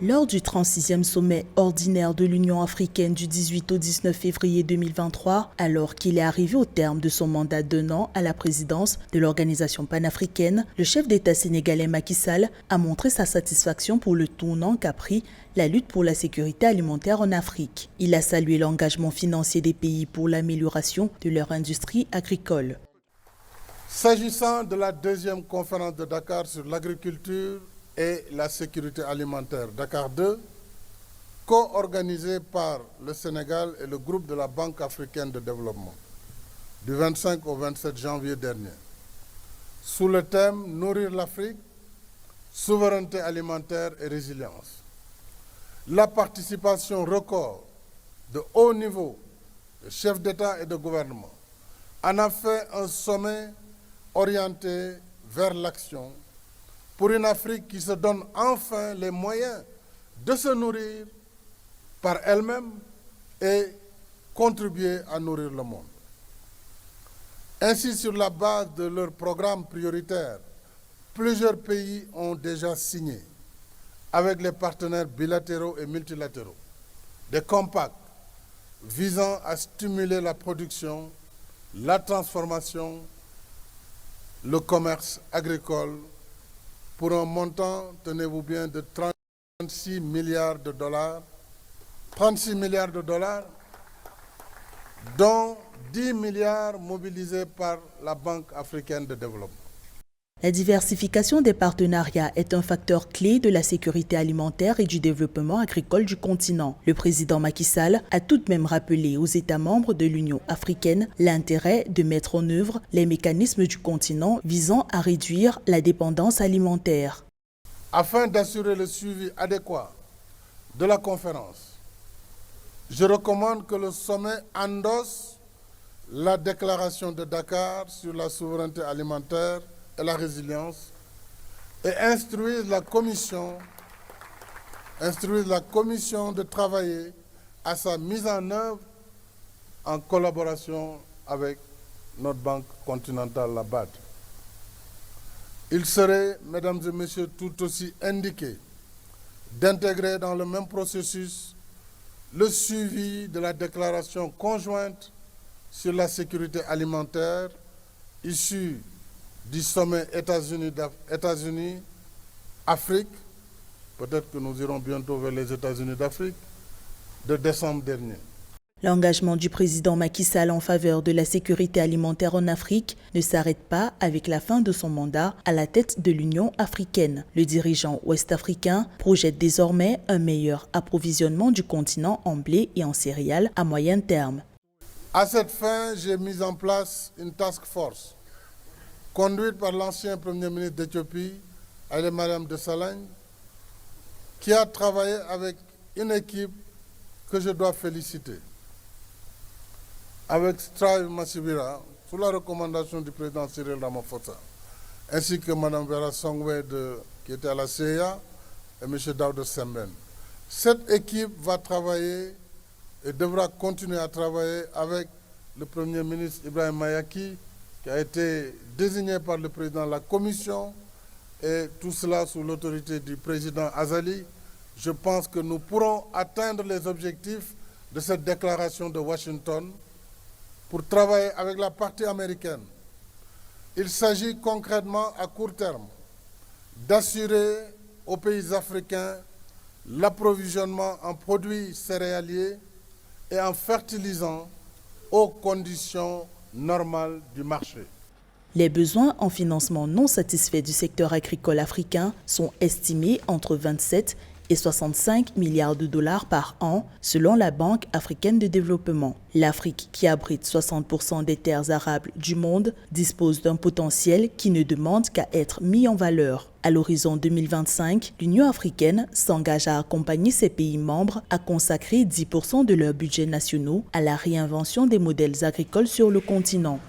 Lors du 36e sommet ordinaire de l'Union africaine du 18 au 19 février 2023, alors qu'il est arrivé au terme de son mandat d'1 an à la présidence de l'organisation panafricaine, le chef d'État sénégalais Macky Sall a montré sa satisfaction pour le tournant qu'a pris la lutte pour la sécurité alimentaire en Afrique. Il a salué l'engagement financier des pays pour l'amélioration de leur industrie agricole. S'agissant de la deuxième conférence de Dakar sur l'agriculture et la sécurité alimentaire, Dakar 2, co-organisée par le Sénégal et le groupe de la Banque africaine de développement, du 25 au 27 janvier dernier, sous le thème « Nourrir l'Afrique, souveraineté alimentaire et résilience ». La participation record de haut niveau de chefs d'État et de gouvernement en a fait un sommet orienté vers l'action pour une Afrique qui se donne enfin les moyens de se nourrir par elle-même et contribuer à nourrir le monde. Ainsi, sur la base de leurs programmes prioritaires, plusieurs pays ont déjà signé, avec les partenaires bilatéraux et multilatéraux, des compacts visant à stimuler la production, la transformation, le commerce agricole pour un montant, tenez-vous bien, de 36 milliards de dollars. 36 milliards de dollars, dont 10 milliards mobilisés par la Banque africaine de développement. La diversification des partenariats est un facteur clé de la sécurité alimentaire et du développement agricole du continent. Le président Macky Sall a tout de même rappelé aux États membres de l'Union africaine l'intérêt de mettre en œuvre les mécanismes du continent visant à réduire la dépendance alimentaire. Afin d'assurer le suivi adéquat de la conférence, je recommande que le sommet endosse la déclaration de Dakar sur la souveraineté alimentaire et la résilience et instruise la commission de travailler à sa mise en œuvre en collaboration avec notre banque continentale, la BAD. Il serait, mesdames et messieurs, tout aussi indiqué d'intégrer dans le même processus le suivi de la déclaration conjointe sur la sécurité alimentaire issue du sommet États-Unis-Afrique, peut-être que nous irons bientôt vers les États-Unis d'Afrique, de décembre dernier. L'engagement du président Macky Sall en faveur de la sécurité alimentaire en Afrique ne s'arrête pas avec la fin de son mandat à la tête de l'Union africaine. Le dirigeant ouest-africain projette désormais un meilleur approvisionnement du continent en blé et en céréales à moyen terme. À cette fin, j'ai mis en place une task force conduite par l'ancien Premier ministre d'Éthiopie, Haïlé Mariam Desalegn, qui a travaillé avec une équipe que je dois féliciter. Avec Strive Massibira, sous la recommandation du président Cyril Ramaphosa, ainsi que Mme Vera Songwe qui était à la CIA et M. Daouda Semben. Cette équipe va travailler et devra continuer à travailler avec le Premier ministre Ibrahim Mayaki, qui a été désigné par le président de la Commission, et tout cela sous l'autorité du président Azali. Je pense que nous pourrons atteindre les objectifs de cette déclaration de Washington pour travailler avec la partie américaine. Il s'agit concrètement à court terme d'assurer aux pays africains l'approvisionnement en produits céréaliers et en fertilisants aux conditions normales du marché. Les besoins en financement non satisfaits du secteur agricole africain sont estimés entre 27 et 65 milliards de dollars par an, selon la Banque africaine de développement. L'Afrique, qui abrite 60% des terres arables du monde, dispose d'un potentiel qui ne demande qu'à être mis en valeur. À l'horizon 2025, l'Union africaine s'engage à accompagner ses pays membres à consacrer 10% de leurs budgets nationaux à la réinvention des modèles agricoles sur le continent.